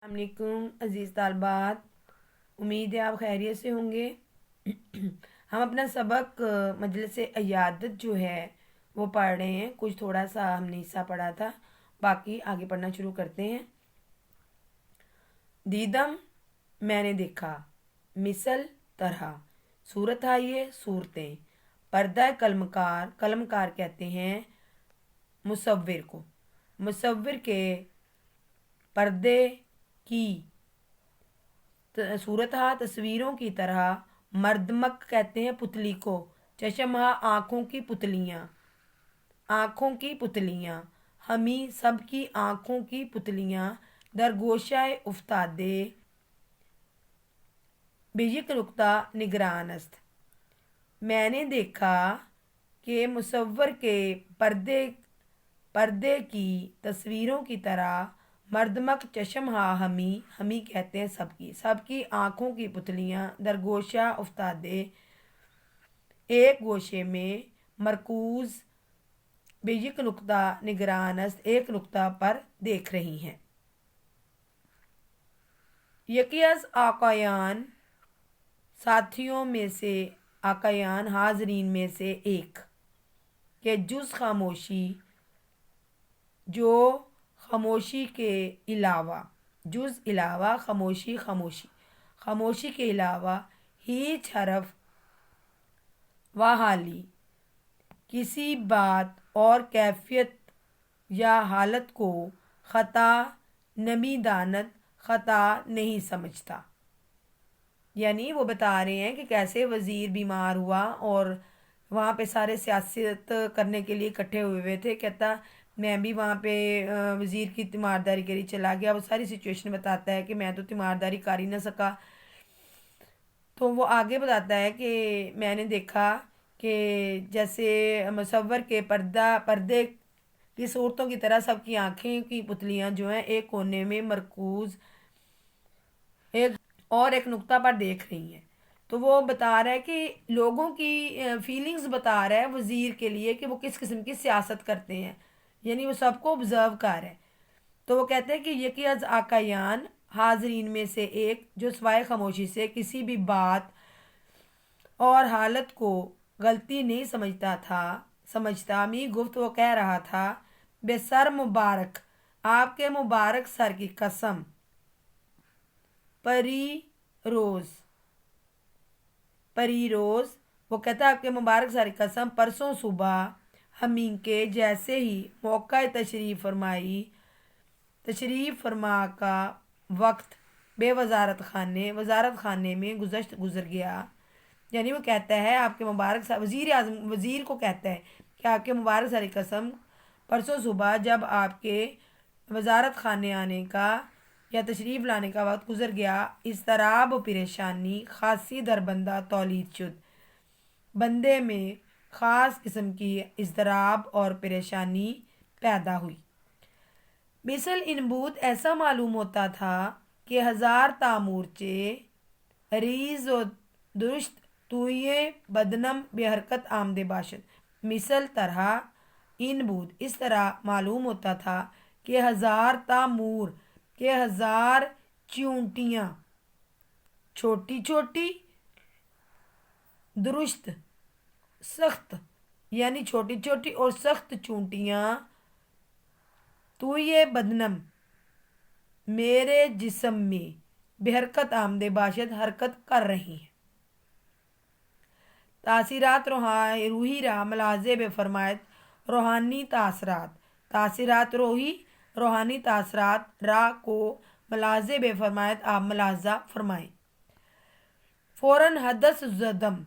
अस्सलाम वालेकुम अज़ीज़ तालबात, उम्मीद है आप खैरियत से होंगे। हम अपना सबक मजलिस अयादत जो है वो पढ़ रहे हैं। कुछ थोड़ा सा हमने हिस्सा पढ़ा था, बाकी आगे पढ़ना शुरू करते हैं। दीदम मैंने देखा, मिसल तरह, सूरत आइए सूरतें। पर्दा कलमकार, कलमकार कहते हैं मुसव्विर को। मुसव्विर के पर्दे की सूरत तस्वीरों की तरह। मर्दमक कहते हैं पुतली को। चशमहा आँखों की पुतलियाँ, आँखों की पुतलियाँ। हमी सबकी आँखों की पुतलियाँ। दरगोशाए उफ्तादे बेजिक नुक्ता निगरानस्त। मैंने देखा कि मुसव्वर के पर्दे पर्दे की तस्वीरों की तरह। मर्दमक चशम हा हमी, हमी कहते हैं सबकी, सबकी आँखों की पुतलियाँ। दरगोशा उफ्तादे एक गोशे में। मरकूज बेजिक नुक्ता निगरानस्त एक नुक्ता पर देख रही हैं। यकीस आकायान साथियों में से, आकायान हाजरीन में से एक के जुज़ खामोशी, जो खामोशी के अलावा, जुज़ अलावा खामोशी, खामोशी खामोशी के अलावा। हीच हरफ व हाली, किसी बात और कैफियत या हालत को ख़ता नमी दानत, ख़ता नहीं समझता। यानी वो बता रहे हैं कि कैसे वज़ीर बीमार हुआ और वहाँ पे सारे सियासत करने के लिए इकट्ठे हुए थे। कहता मैं भी वहाँ पे वज़ीर की तीमारदारी के लिए चला गया। वो सारी सिचुएशन बताता है कि मैं तो तीमारदारी कर ही ना सका। तो वो आगे बताता है कि मैंने देखा कि जैसे मुसव्वर के पर्दे की सूरतों की तरह सबकी आँखें की पुतलियाँ जो हैं एक कोने में मरकूज़ एक नुक्ता पर देख रही हैं। तो वो बता रहा है कि लोगों की फीलिंग्स बता रहा है वज़ीर के लिए कि वो किस किस्म की सियासत करते हैं, यानी वो सबको ऑब्जर्व कर रहा है। तो वो कहते हैं कि यकी अज आकायान हाजरीन में से एक, जो सवाए खामोशी से किसी भी बात और हालत को गलती नहीं समझता। मी गुफ्त वो कह रहा था, बेसर मुबारक, आपके मुबारक सर की कसम। परी रोज़, परी रोज़ वो कहता है आपके मुबारक सर की कसम, परसों सुबह हमीं के जैसे ही मौका तशरीफ़ फरमा का वक्त वज़ारत खाने में गुज़र गया। यानी वो कहता है आपके मुबारक वज़ीर आज़म वज़ीर को कहता है कि आपके मुबारक सर की कसम, परसों सुबह जब आपके वज़ारत खाने आने का या तशरीफ़ लाने का वक्त गुज़र गया, इज़्तराब परेशानी खासी दरबंदा तौलीद शुद, बंदे में ख़ास किस्म की इज़्तराब और परेशानी पैदा हुई। मिसल इनबूत ऐसा मालूम होता था कि हज़ार तामूरचे रीज़ व दुरुस्त तुए बदनम बेहरकत आमदे बाशद। मिसल तरह इनबूत इस तरह मालूम होता था कि हज़ार तामूर के हज़ार चूंटियाँ, छोटी छोटी, दुरुस्त सख्त, यानी छोटी छोटी और सख्त चूंटियाँ। तो ये बदनम मेरे जिस्म में बेहरकत आमदे बाशद हरकत कर रही हैं। तासीरात रूही रा मलाजे बे फरमायत, रूहानी तासरात, तासीरात रूहानी तासरात रा को मलाजे बे फरमायत आप मलाजा फरमाएं। फ़ौरन हदस ज़दम,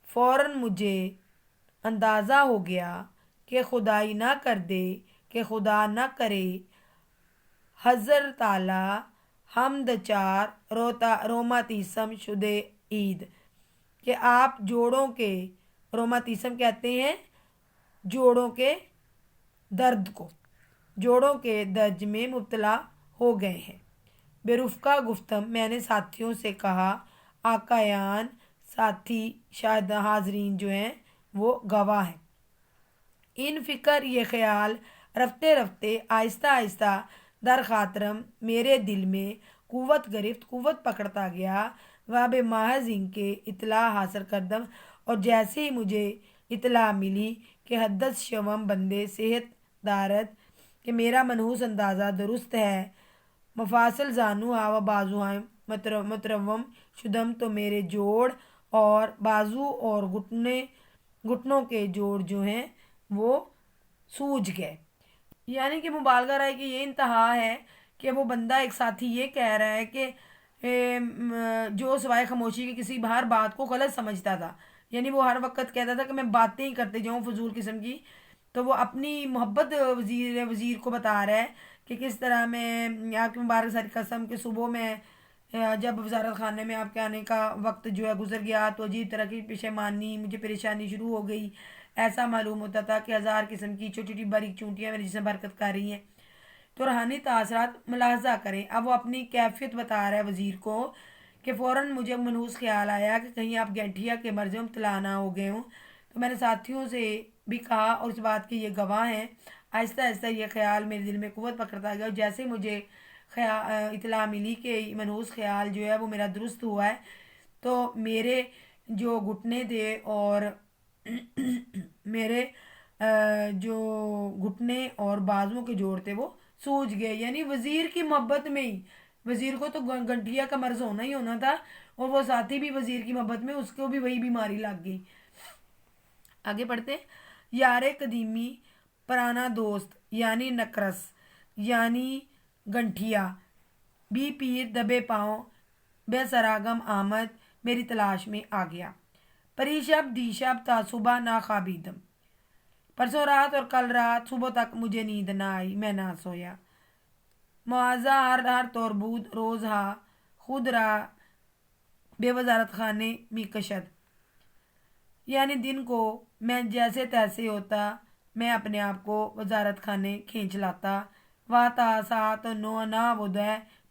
फ़ौरन मुझे अंदाज़ा हो गया कि खुदाई ना कर दे, कि खुदा ना करे, हज़र ताला हमद चार रोमातीसम शुदे ईद, कि आप जोड़ों के, रोमातीसम कहते हैं जोड़ों के दर्द को, जोड़ों के दर्द में मुब्तला हो गए हैं। बेरुफ़का गुफ्तम, मैंने साथियों से कहा। आकायान साथी शायद हाजरीन जो हैं वो गवाह हैं। इन फ़िक्र ये ख्याल रफ्ते रफ्ते आहिस्ता आहिस्ता در خاطرم میرے دل میں قوت گرفت، قوت پکڑتا گیا، وہ بے محض ان کے اطلاع حاصل کردم، اور جیسے ہی مجھے اطلاع ملی کہ حدث شوم بندے صحت دارد کہ میرا منحوس اندازہ درست ہے، مفاصل زانو ہا و بازو ہائیں متروم شدم، تو میرے جوڑ اور بازو اور گھٹنوں کے جوڑ جو ہیں وہ سوج گئے۔ یعنی کہ مبالغہ رائے کہ یہ انتہا ہے کہ وہ بندہ ایک ساتھی یہ کہہ رہا ہے کہ جو سوائے خاموشی کے کسی باہر بات کو غلط سمجھتا تھا، یعنی وہ ہر وقت کہتا تھا کہ میں باتیں ہی کرتے جاؤں فضول قسم کی، تو وہ اپنی محبت وزیر کو بتا رہا ہے کہ کس طرح میں آپ کی مبارک ساری قسم کہ صبح میں جب وزارت خانے میں آپ کے آنے کا وقت جو ہے گزر گیا تو عجیب طرح کی پشیمانی، مجھے پریشانی شروع ہو گئی، ایسا معلوم ہوتا تھا کہ ہزار قسم کی چھوٹی چھوٹی باریک چونٹیاں میرے جسم پر حرکت کر رہی ہیں۔ تو روحانی تاثرات ملاحظہ کریں۔ اب وہ اپنی کیفیت بتا رہا ہے وزیر کو کہ فوراً مجھے منحوس خیال آیا کہ کہیں آپ گینٹھیا کے مرض میں مبتلا نہ ہو گئے ہوں، تو میں نے ساتھیوں سے بھی کہا اور اس بات کے یہ گواہ ہیں۔ آہستہ آہستہ یہ خیال میرے دل میں قوت پکڑتا گیا، اور جیسے مجھے اطلاع ملی کہ منحوس خیال جو ہے وہ میرا درست ہوا ہے، تو میرے جو گھٹنے تھے اور میرے جو گھٹنے اور بازوؤں کے جوڑ تھے وہ سوج گئے۔ یعنی وزیر کی محبت میں ہی، وزیر کو تو گنٹھیا کا مرض ہونا ہی ہونا تھا، اور وہ ساتھی بھی وزیر کی محبت میں، اس کو بھی وہی بیماری لگ گئی۔ آگے پڑھتے ہیں۔ یار قدیمی پرانا دوست یعنی نکرس یعنی گنٹھیا بھی پیر دبے پاؤں بے سراغم آمد میری تلاش میں آ گیا۔ پریشب دیشب تا صبح نہ خوابیدم، پرسوں رات اور کل رات صبح تک مجھے نیند نہ آئی، میں نہ سویا۔ معاذہ ہر توربود روز ہا خود را بے وزارت خانے می کشد، یعنی دن کو میں جیسے تیسے ہوتا، میں اپنے آپ کو وزارت خانے کھینچ لاتا۔ واہ تا سات 9 نہ بدھ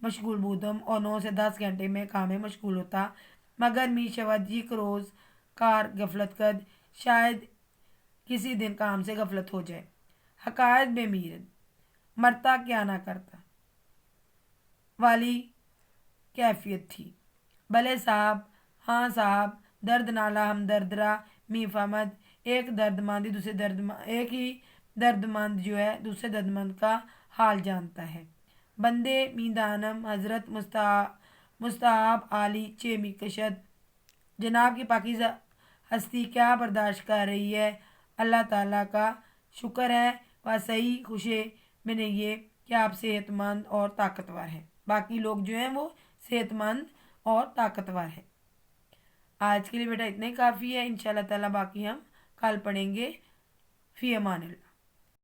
مشغول بودم، اور 9 سے 10 گھنٹے میں کام میں مشغول ہوتا۔ مگر می شود یک روز کار غفلت کد، شاید کسی دن کام سے غفلت ہو جائے۔ حکایت بے میرد مرتا کیا نہ کرتا والی کیفیت تھی۔ بھلے صاحب، ہاں صاحب، درد نالا ہم درد را می فہمد، ایک ہی درد مند جو ہے دوسرے درد مند کا حال جانتا ہے۔ بندے می دانم حضرت مستعاب عالی چے می کشد، جناب کی پاکیزہ ہستی کیا برداشت کر رہی ہے، اللہ تعالیٰ کا شکر ہے، وہ صحیح خوشے میں نہیں یہ کہ آپ صحت مند اور طاقتور ہیں، باقی لوگ جو ہیں وہ صحت مند اور طاقتور ہیں۔ آج کے لیے بیٹا اتنا ہی کافی ہے، انشاءاللہ تعالیٰ باقی ہم کل پڑھیں گے۔ فی امان اللہ۔